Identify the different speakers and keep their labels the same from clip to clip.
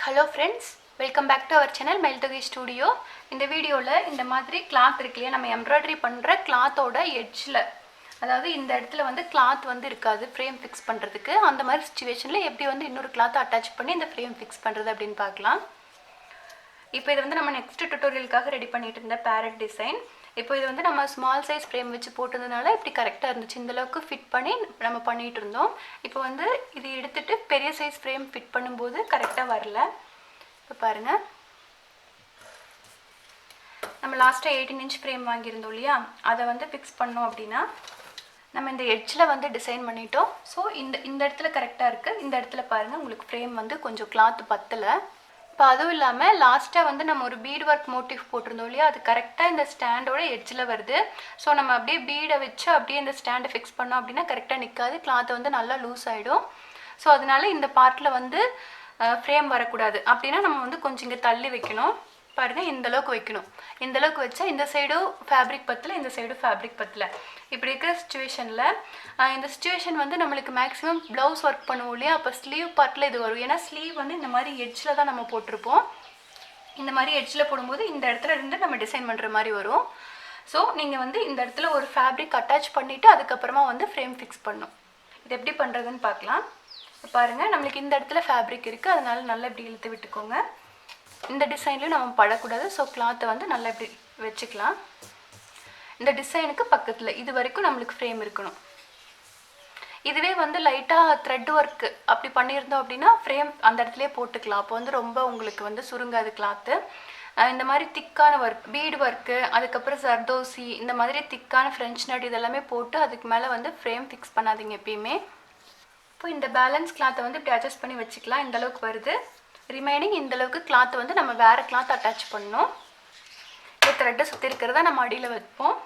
Speaker 1: Hello friends, welcome back to our channel Mailthogai Studio. இந்த வீடியோல இந்த மாதிரி cloth இருக்குலையா நம்ம எம்ப்ராய்டரி பண்ற cloth-ஓட edge-ல அதாவது இந்த இடத்துல வந்து cloth வந்து இருக்காது frame fix பண்றதுக்கு அந்த மாதிரி situationல எப்படி வந்து இன்னொரு cloth attach பண்ணி இந்த frame fix பண்றது அப்படினு பார்க்கலாம். இப்போ இது வந்து நம்ம next tutorial-க்காக ரெடி பண்ணிட்டு இருந்த parrot design. இப்போ இது வந்து நம்ம small size frame வச்சு போட்டதனால இப்படி கரெக்ட்டா இருந்துச்சு. இந்த அளவுக்கு ஃபிட் பண்ணி நம்ம பண்ணிட்டு இருந்தோம். இப்போ வந்து இது எடுத்துட்டு பெரிய size frame ஃபிட் பண்ணும்போது கரெக்ட்டா வரல. இப்போ பாருங்க. நம்ம லாஸ்டா 18 inch frame வாங்கி இருந்தோம் இல்லையா? அத வந்து fix பண்ணோம் அப்படினா நம்ம இந்த edge-ல வந்து டிசைன் பண்ணிட்டோம். சோ இந்த இடத்துல கரெக்ட்டா இருக்கு. இந்த இடத்துல பாருங்க உங்களுக்கு frame வந்து கொஞ்சம் cloth பத்தல. இப்போ அதுவும் இல்லாம லாஸ்டா வந்து நம்ம ஒரு bead work motif போட்டுருந்தோம் இல்லையா? அது கரெக்ட்டா இந்த ஸ்டாண்டோட எட்ஜ்ல வருது. சோ நம்ம அப்படியே பீட வச்சு அப்படியே இந்த ஸ்டாண்ட் ஃபிக்ஸ் பண்ணோம் அப்படினா கரெக்ட்டா நிக்காது. கிளாத் வந்து நல்லா லூஸ் ஆயிடும். சோ அதனால இந்த பார்ட்ல வந்து ஃப்ரேம் வர கூடாது. அப்படினா நம்ம வந்து கொஞ்சம் இங்க தள்ளி வைக்கணும். பாருங்க இந்த அளவுக்கு வைக்கணும். இந்த அளவுக்கு வச்சா இந்த சைடு ஃபேப்ரிக் பத்தல, இந்த சைடு ஃபேப்ரிக் பத்தல. இப்படி இருக்கிற சிச்சுவேஷன்ல இந்த சிச்சுவேஷன் வந்து நமக்கு மேக்ஸिमम ப்ளவுஸ் வர்க் பண்ணுவோம் இல்லையா? அப்ப ஸ்லீவ் பார்ட்ல இது வரும். ஏனா ஸ்லீவ் வந்து இந்த மாதிரி எட்ஜ்ல தான் நம்ம போட்டுருப்போம். இந்த மாதிரி எட்ஜ்ல போடும்போது இந்த இடத்துல இருந்து நம்ம டிசைன் பண்ற மாதிரி வரும். சோ நீங்க வந்து இந்த இடத்துல ஒரு ஃபேப்ரிக் அட்டாச் பண்ணிட்டு அதுக்கு அப்புறமா வந்து ஃப்ரேம் ஃபிக்ஸ் பண்ணனும். இது எப்படி பண்றதுன்னு பார்க்கலாம். பாருங்க நமக்கு இந்த இடத்துல ஃபேப்ரிக் இருக்கு. அதனால நல்லா இப்படி இழுத்து விட்டுக்கோங்க. இந்த டிசைன்லயும் நம்ம படக்கூடாது. சோ கிளாத் வந்து நல்லா இப்படி வெச்சுக்கலாம். இந்த டிசைனுக்கு பக்கத்துல இது வரைக்கும் நமக்கு ஃப்ரேம் இருக்கணும். இதுவே வந்து லைட்டா thread work அப்படி பண்ணிருந்தோம் அப்படினா ஃப்ரேம் அந்த இடத்துலயே போட்டுக்கலாம். அப்ப வந்து ரொம்ப உங்களுக்கு வந்து சுருங்காது கிளாத். இந்த மாதிரி திக்கான வர்க், bead work, அதுக்கு அப்புறம் சர்தோசி இந்த மாதிரி திக்கான French knot இதெல்லாம் போட்டு அதுக்கு மேல வந்து ஃப்ரேம் ஃபிக்ஸ் பண்ணாதீங்க எப்பவுமே. இப்போ இந்த பேலன்ஸ் கிளாத்தை வந்து இப்படி அட்ஜஸ்ட் பண்ணி வெச்சுக்கலாம். இந்த அளவுக்கு வருது. ரிமைனிங் இந்த அளவுக்கு கிளாத் வந்து நம்ம வேற கிளாத் அட்டாச் பண்ணனும். இந்த thread சுத்தி இருக்குறத நம்ம அடியில வைப்போம்.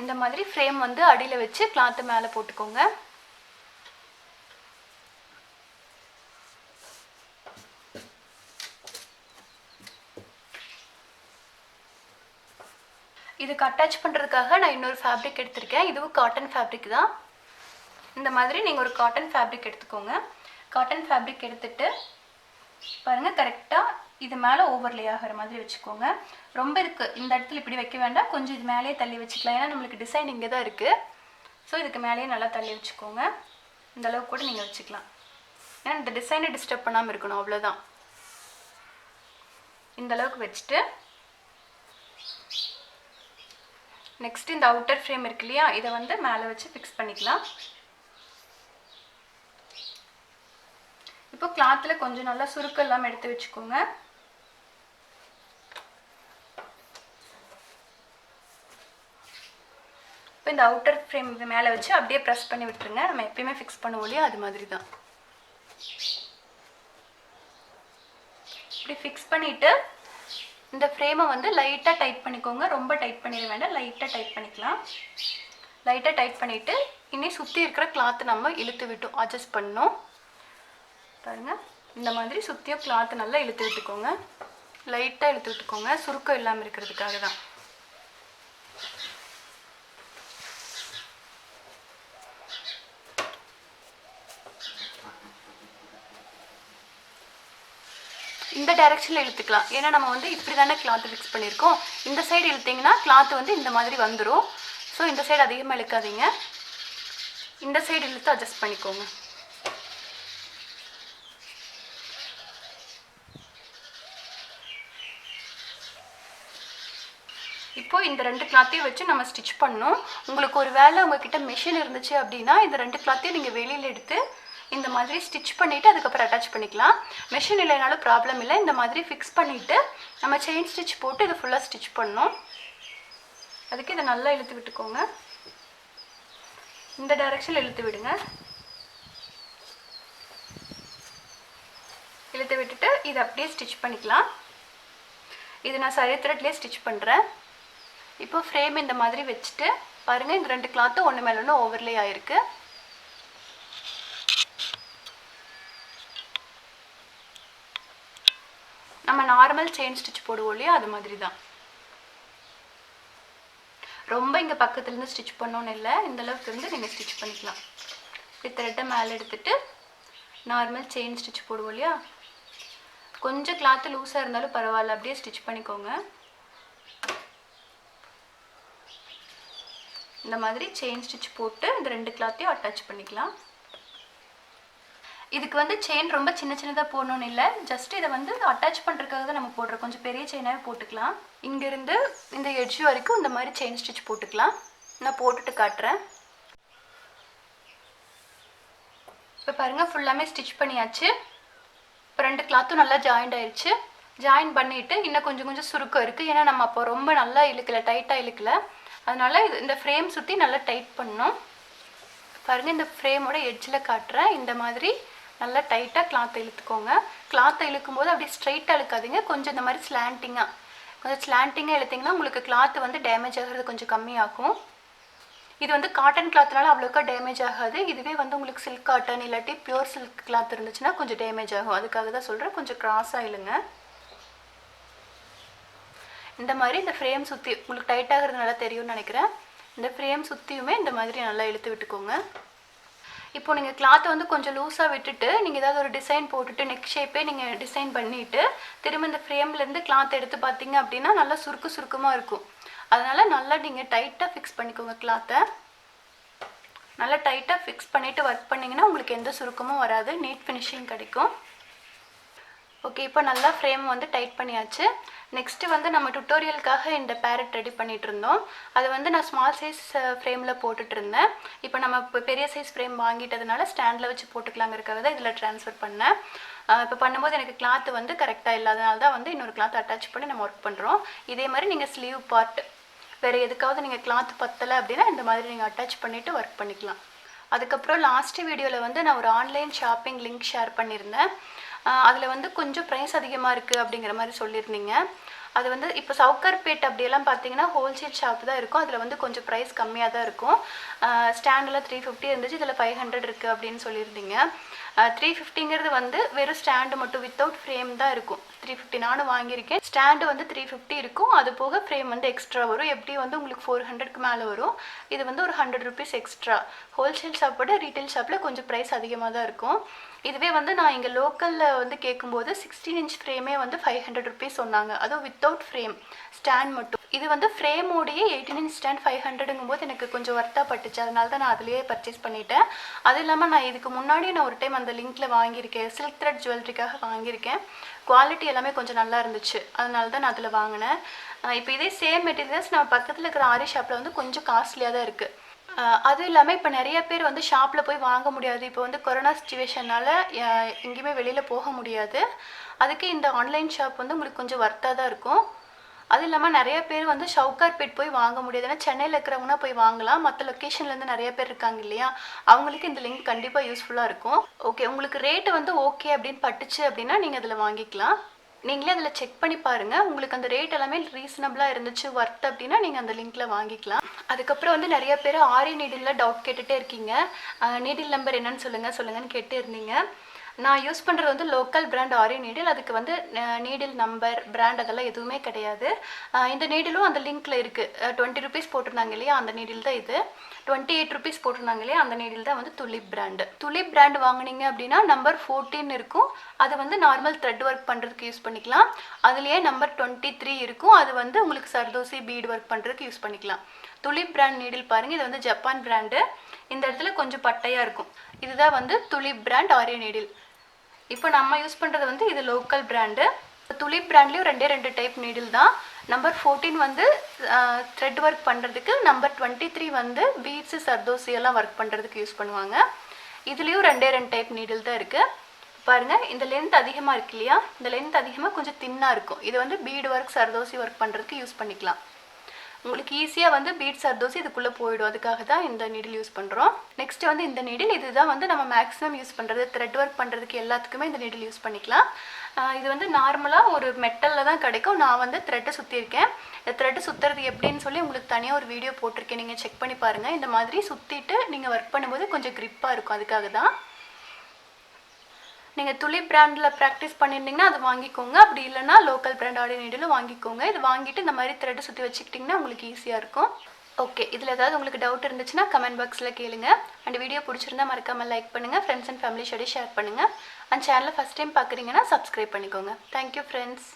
Speaker 1: இந்த மாதிரி ஃப்ரேம் வந்து அடியில வச்சு கிளாத் மேல போட்டுக்கோங்க. இதுக்கு அட்டாச் பண்றதுக்காக நான் இன்னொரு ஃபேப்ரிக் எடுத்துர்க்கேன். இதுவும் காட்டன் ஃபேப்ரிக் தான். இந்த மாதிரி நீங்க ஒரு காட்டன் ஃபேப்ரிக் எடுத்துக்கோங்க. காட்டன் ஃபேப்ரிக் எடுத்துட்டு பாருங்க கரெக்ட்டா இது மேல ஓவர்லே ஆகற மாதிரி வெச்சுக்கோங்க. ரொம்ப இருக்கு இந்த இடத்துல இப்படி வைக்க வேண்டாம். கொஞ்சம் இது மேலயே தள்ளி வெச்சுக்கலாம். ஏனா நமக்கு டிசைன் இங்க தான் இருக்கு. சோ இதுக்கு மேலயே நல்லா தள்ளி வெச்சுக்கோங்க. இந்த அளவுக்கு கூட நீங்க வெச்சுக்கலாம். ஏனா இந்த டிசைனை டிஸ்டர்ப் பண்ணாம இருக்கணும் அவ்வளவுதான். இந்த அளவுக்கு வெச்சிட்டு நெக்ஸ்ட் இந்த அவுட்டர் ஃப்ரேம் இருக்கு இல்லையா? இத வந்து மேல வச்சு ஃபிக்ஸ் பண்ணிக்கலாம். இப்போ கிளாத்ல கொஞ்சம் நல்லா சுருக்கம் எல்லாம் எடுத்து வெச்சுக்கோங்க. இப்போ இந்த அவுட்டர் ஃப்ரேம் மேல வச்சு அப்படியே பிரஸ் பண்ணி விட்டுருங்க. நம்ம எப்பவுமே ஃபிக்ஸ் பண்ணுவோம் இல்லையா? அது மாதிரி தான். இப்படி ஃபிக்ஸ் பண்ணிட்டு இந்த ஃப்ரேமை வந்து லைட்டா டைட் பண்ணிக்கோங்க. ரொம்ப டைட் பண்ணிர வேண்டாம். லைட்டா டைட் பண்ணிக்கலாம். லைட்டா டைட் பண்ணிட்டு இனி சுத்தி இருக்கிற கிளாத் நம்ம இழுத்து விட்டு அட்ஜஸ்ட் பண்ணனும். பாருங்க இந்த மாதிரி சுத்தியும் கிளாத் நல்லா இழுத்து விட்டுக்கோங்க. லைட்டா இழுத்து விட்டுக்கோங்க. சுருக்கம் இல்லாம இருக்கிறதுக்காக தான். இந்த டைரக்ஷன்ல இழுத்துக்கலாம். ஏனா நம்ம வந்து இப்படி தான கிளாத் ஃபிக்ஸ் பண்ணிருக்கோம். இந்த சைடு இழுத்தீங்கன்னா கிளாத் வந்து இந்த மாதிரி வந்துரும். சோ இந்த சைடு அதிகமா இழுக்காதீங்க. இந்த சைடு இழுத்து அட்ஜஸ்ட் பண்ணிக்கோங்க. இப்போ இந்த ரெண்டு கிளாத்தையும் வச்சு நம்ம ஸ்டிட்ச் பண்ணனும். உங்களுக்கு ஒருவேளை உங்ககிட்ட மெஷின் இருந்துச்சு அப்படினா இந்த ரெண்டு கிளாத்தையும் நீங்க வெளியில எடுத்து இந்த மாதிரி ஸ்டிட்ச் பண்ணிட்டு அதுக்கு அப்புறம் அட்டாச் பண்ணிக்கலாம். மெஷின் இல்லைனாலும் ப்ராப்ளம் இல்லை. இந்த மாதிரி ஃபிக்ஸ் பண்ணிட்டு நம்ம செயின் ஸ்டிட்ச் போட்டு இது ஃபுல்லா ஸ்டிட்ச் பண்ணனும். அதுக்கு இத நல்லா இழுத்து விட்டுக்கோங்க. இந்த டைரக்ஷன்ல இழுத்து விடுங்க. இழுத்து விட்டுட்டு இத அப்படியே ஸ்டிட்ச் பண்ணிக்கலாம். இது நான் சரி த்ரெட்லயே ஸ்டிட்ச் பண்றேன். இப்போ ஃப்ரேம் இந்த மாதிரி வெச்சிட்டு பாருங்க இந்த ரெண்டு கிளாத் ஒண்ணு மேல ஒண்ணு ஓவர்லே ஆயிருக்கு. நம்ம நார்மல் செயின் ஸ்டிட்ச் போடுவோம் இல்லையா? அது மாதிரி தான். ரொம்ப இங்க பக்கத்துல இருந்து ஸ்டிட்ச் பண்ணனும் இல்ல. இந்த அளவுக்கு இருந்து நீங்க ஸ்டிட்ச் பண்ணிக்கலாம். இப்படி த்ரெட்டை மேலே எடுத்துகிட்டு நார்மல் செயின் ஸ்டிச் போடுவோம் இல்லையா, கொஞ்சம் கிளாத்து லூஸாக இருந்தாலும் பரவாயில்ல, அப்படியே ஸ்டிச் பண்ணிக்கோங்க. இந்த மாதிரி செயின் ஸ்டிச் போட்டு இந்த 2 கிளாத்தையும் அட்டாச் பண்ணிக்கலாம். இதுக்கு வந்து செயின் ரொம்ப சின்ன சின்னதாக போடணும்னு இல்லை, ஜஸ்ட் இதை வந்து அட்டாச் பண்ணுறதுக்காக தான் நம்ம போடுறோம். கொஞ்சம் பெரிய செயினாகவே போட்டுக்கலாம். இங்கேருந்து இந்த எட்ஜ் வரைக்கும் இந்த மாதிரி செயின் ஸ்டிச் போட்டுக்கலாம். நான் போட்டுட்டு காட்டுறேன். இப்போ பாருங்கள், ஃபுல்லாமே ஸ்டிச் பண்ணியாச்சு. இப்போ 2 கிளாத்தும் நல்லா ஜாயிண்ட் ஆயிடுச்சு. ஜாயின் பண்ணிவிட்டு இன்னும் கொஞ்சம் கொஞ்சம் சுருக்கம் இருக்குது. ஏன்னா நம்ம அப்போ ரொம்ப நல்லா இழுக்கலை, டைட்டாக இழுக்கலை. அதனால் இந்த ஃப்ரேம் சுற்றி நல்லா டைட் பண்ணணும். பாருங்கள், இந்த ஃப்ரேமோட எட்ஜில் காட்டுறேன். இந்த மாதிரி நல்லா டைட்டாக கிளாத்தை இழுத்துக்கோங்க. கிளாத்தை இழுக்கும்போது அப்படியே ஸ்ட்ரைட்டாக இழுக்காதீங்க, கொஞ்சம் இந்த மாதிரி ஸ்லாண்டிங்காக இழுத்திங்கன்னா உங்களுக்கு கிளாத்து வந்து டேமேஜ் ஆகிறது கொஞ்சம் கம்மியாகும். இது வந்து காட்டன் கிளாத்னால அவ்வளோக்கா டேமேஜ் ஆகாது. இதுவே வந்து உங்களுக்கு சில்க் காட்டன் இல்லாட்டி பியூர் சில்க் கிளாத் இருந்துச்சுன்னா கொஞ்சம் டேமேஜ் ஆகும். அதுக்காக தான் சொல்கிறேன், கொஞ்சம் கிராஸாக இழுங்க. இந்த மாதிரி இந்த ஃப்ரேம் சுற்றி உங்களுக்கு டைட்டாகிறது நல்லா தெரியும்னு நினைக்கிறேன். இந்த ஃப்ரேம் சுற்றியுமே இந்த மாதிரி நல்லா இழுத்து விட்டுக்கோங்க. இப்போ நீங்கள் கிளாத்தை வந்து கொஞ்சம் லூஸாக விட்டுட்டு நீங்கள் ஏதாவது ஒரு டிசைன் போட்டுட்டு நெக் ஷேப்பே நீங்கள் டிசைன் பண்ணிவிட்டு திரும்ப இந்த ஃப்ரேம்லேருந்து கிளாத்தை எடுத்து பார்த்தீங்க அப்படின்னா நல்லா சுருக்கமாக இருக்கும். அதனால் நல்லா நீங்கள் டைட்டாக ஃபிக்ஸ் பண்ணிக்கோங்க. கிளாத்தை நல்லா டைட்டாக ஃபிக்ஸ் பண்ணிவிட்டு ஒர்க் பண்ணிங்கன்னா உங்களுக்கு எந்த சுருக்கமும் வராது, நீட் ஃபினிஷிங் கிடைக்கும். ஓகே, இப்போ நல்லா ஃப்ரேம் வந்து டைட் பண்ணியாச்சு. நெக்ஸ்ட்டு வந்து நம்ம டுட்டோரியலுக்காக இந்த பேரட் ரெடி பண்ணிகிட்டு இருந்தோம். அதை வந்து நான் ஸ்மால் சைஸ் ஃப்ரேமில் போட்டுட்டு இருந்தேன். இப்போ நம்ம இப்போ பெரிய சைஸ் ஃப்ரேம் வாங்கிட்டதுனால ஸ்டாண்டில் வச்சு போட்டுக்கலாங்கிறதுக்காக தான் இதில் ட்ரான்ஸ்ஃபர் பண்ணேன். இப்போ பண்ணும்போது எனக்கு கிளாத்து வந்து கரெக்டாக இல்லாதனால தான் வந்து இன்னொரு கிளாத் அட்டாச் பண்ணி நம்ம ஒர்க் பண்ணுறோம். இதே மாதிரி நீங்கள் ஸ்லீவ் பார்ட் வேறு எதுக்காவது நீங்கள் கிளாத் பத்தலை அப்படின்னா இந்த மாதிரி நீங்கள் அட்டாச் பண்ணிவிட்டு ஒர்க் பண்ணிக்கலாம். அதுக்கப்புறம் லாஸ்ட் வீடியோவில் வந்து நான் ஒரு ஆன்லைன் ஷாப்பிங் லிங்க் ஷேர் பண்ணியிருந்தேன். அதில் வந்து கொஞ்சம் ப்ரைஸ் அதிகமாக இருக்குது அப்படிங்கிற மாதிரி சொல்லியிருந்தீங்க. அது வந்து இப்போ சவுக்கார்பேட் அப்படியெல்லாம் பார்த்தீங்கன்னா ஹோல்சேல் ஷாப் தான் இருக்கும். அதில் வந்து கொஞ்சம் ப்ரைஸ் கம்மியாக தான் இருக்கும். ஸ்டாண்டில் 350 இருந்துச்சு, இதில் 500 இருக்குது அப்படின்னு சொல்லியிருந்தீங்க. 350ங்கிறது வந்து வெறும் ஸ்டாண்டு மட்டும் வித்தவுட் ஃப்ரேம் தான் இருக்கும். 350 நானும் வாங்கியிருக்கேன். ஸ்டாண்டு வந்து 350 இருக்கும், அது போக ஃப்ரேம் வந்து எக்ஸ்ட்ரா வரும். எப்படி வந்து உங்களுக்கு 400க்கு மேலே வரும். இது வந்து ஒரு 100 ருபீஸ் எக்ஸ்ட்ரா. ஹோல்சேல் ஷாப்போட ரீட்டைல் ஷாப்பில் கொஞ்சம் ப்ரைஸ் அதிகமாக தான் இருக்கும். இதுவே வந்து நான் இங்கே லோக்கலில் வந்து கேட்கும்போது 16 இன்ச் ஃப்ரேமே வந்து 500 ருபீஸ் சொன்னாங்க, அதுவும் வித்தவுட் ஃப்ரேம் ஸ்டாண்ட் மட்டும். இது வந்து ஃப்ரேமோடையே 18 இன்ச் ஸ்டாண்ட் 500ங்கும் போது எனக்கு கொஞ்சம் ஒர்த்தாக பட்டுச்சு. அதனால தான் நான் அதிலேயே பர்ச்சேஸ் பண்ணிட்டேன். அது இல்லாமல் நான் இதுக்கு முன்னாடி நான் ஒரு டைம் அந்த லிங்க்கில் வாங்கியிருக்கேன், சில்க் த்ரெட் ஜுவல்லரிக்காக வாங்கியிருக்கேன். குவாலிட்டி எல்லாமே கொஞ்சம் நல்லா இருந்துச்சு, அதனால தான் நான் அதில் வாங்கினேன். இப்போ இதே சேம் மெட்டீரியல்ஸ் நம்ம பக்கத்தில் இருக்கிற ஆரி ஷாப்பில் வந்து கொஞ்சம் காஸ்ட்லியாக தான் இருக்குது. அதுவும் இல்லாமல் இப்போ நிறைய பேர் வந்து ஷாப்பில் போய் வாங்க முடியாது. இப்போ வந்து கொரோனா சிச்சுவேஷனால் எங்கேயுமே வெளியில் போக முடியாது. அதுக்கு இந்த ஆன்லைன் ஷாப் வந்து உங்களுக்கு கொஞ்சம் ஒர்த்தாக தான் இருக்கும். அது இல்லாமல் நிறைய பேர் வந்து சவுகார்பேட் போய் வாங்க முடியாது. ஏன்னா சென்னையில் இருக்கிறவங்கன்னா போய் வாங்கலாம், மற்ற லொக்கேஷன்லேருந்து நிறைய பேர் இருக்காங்க இல்லையா, அவங்களுக்கு இந்த லிங்க் கண்டிப்பாக யூஸ்ஃபுல்லாக இருக்கும். ஓகே, உங்களுக்கு ரேட்டு வந்து ஓகே அப்படின்னு பட்டுச்சு அப்படின்னா நீங்கள் அதில் வாங்கிக்கலாம். நீங்களே அதில் செக் பண்ணி பாருங்கள். உங்களுக்கு அந்த ரேட் எல்லாமே ரீசனபிளாக இருந்துச்சு, ஒர்த் அப்படின்னா நீங்கள் அந்த லிங்க்கில் வாங்கிக்கலாம். அதுக்கப்புறம் வந்து நிறைய பேர் ஆரி நீடிலில் டவுட் கேட்டுகிட்டே இருக்கீங்க. நீடில் நம்பர் என்னன்னு சொல்லுங்கன்னு கேட்டு இருந்தீங்க. நான் யூஸ் பண்ணுறது வந்து லோக்கல் பிராண்ட் ஆரி நீடில். அதுக்கு வந்து நீடில் நம்பர் பிராண்ட் அதெல்லாம் எதுவுமே கிடையாது. இந்த நீடிலும் அந்த லிங்க்கில் இருக்குது. 20 ருபீஸ் போட்டிருந்தாங்க இல்லையா, அந்த நீடில் தான் இது. 28 ருபீஸ் போட்டிருந்தாங்க இல்லையா, அந்த நீடில் தான் வந்து துலிப் பிராண்டு. துலிப் பிராண்டு வாங்கினீங்க அப்படின்னா நம்பர் 14 இருக்கும். அது வந்து நார்மல் த்ரெட் ஒர்க் பண்ணுறதுக்கு யூஸ் பண்ணிக்கலாம். அதுலேயே நம்பர் 23 இருக்கும். அது வந்து உங்களுக்கு சர்தோசி பீட் ஒர்க் பண்ணுறதுக்கு யூஸ் பண்ணிக்கலாம். துலிப் பிராண்ட் நீடில் பாருங்கள், இது வந்து ஜப்பான் பிராண்டு. இந்த இடத்துல கொஞ்சம் பட்டையாக இருக்கும். இதுதான் வந்து துலிப் பிராண்ட் ஆரி நீடில். இப்போ நம்ம யூஸ் பண்ணுறது வந்து இது லோக்கல் பிராண்டு. துலிப் பிராண்ட்லேயும் 2 டைப் நீடில் தான். நம்பர் 14 வந்து த்ரெட் ஒர்க் பண்ணுறதுக்கு, நம்பர் 23 வந்து பீட்ஸு சர்தோசி எல்லாம் ஒர்க் பண்ணுறதுக்கு யூஸ் பண்ணுவாங்க. இதுலேயும் 2 டைப் நீடில் தான் இருக்குது. பாருங்கள், இந்த லென்த் அதிகமாக இருக்கு இல்லையா, இந்த லென்த் அதிகமாக கொஞ்சம் தின்னாக இருக்கும். இது வந்து பீட் ஒர்க் சர்தோசி ஒர்க் பண்ணுறதுக்கு யூஸ் பண்ணிக்கலாம். உங்களுக்கு ஈஸியாக வந்து பீட் சர்தோசி இதுக்குள்ளே போயிடும். அதுக்காக தான் இந்த நீடில் யூஸ் பண்ணுறோம். நெக்ஸ்ட்டு வந்து இந்த நீடில், இதுதான் வந்து நம்ம மேக்ஸிமம் யூஸ் பண்ணுறது. த்ரெட் ஒர்க் பண்ணுறதுக்கு எல்லாத்துக்குமே இந்த நீடில் யூஸ் பண்ணிக்கலாம். இது வந்து நார்மலாக ஒரு மெட்டலில் தான் கிடைக்கும். நான் வந்து த்ரெட்டை சுற்றிருக்கேன். இந்த த்ரெட்டு சுற்றுறது எப்படின்னு சொல்லி உங்களுக்கு தனியாக ஒரு வீடியோ போட்டிருக்கேன், நீங்கள் செக் பண்ணி பாருங்கள். இந்த மாதிரி சுற்றிட்டு நீங்கள் ஒர்க் பண்ணும்போது கொஞ்சம் க்ரிப்பாக இருக்கும். அதுக்காக தான். நீங்கள் துலிப் பிராண்டில் ப்ராக்டிஸ் பண்ணியிருந்தீங்கன்னா அது வாங்கிக்கோங்க. அப்படி இல்லைனா லோக்கல் பிராண்ட் ஆரி நீடிலும் வாங்கிக்கோங்க. இது வாங்கிட்டு இந்த மாதிரி த்ரெட்டு சுற்றி வச்சுக்கிட்டிங்கன்னா உங்களுக்கு ஈஸியாக இருக்கும். ஓகே, இதில் ஏதாவது உங்களுக்கு டவுட் இருந்துச்சுன்னா கமெண்ட் பாக்ஸில் கேளுங்க. அண்ட் வீடியோ பிடிச்சிருந்தா மறக்காமல் லைக் பண்ணுங்கள், ஃப்ரெண்ட்ஸ் அண்ட் ஃபேமிலி ஷேர் பண்ணுங்கள். அண்ட் சேனலை ஃபஸ்ட் டைம் பார்க்குறீங்கன்னா சப்ஸ்கிரைப் பண்ணிக்கோங்க. Thank you friends.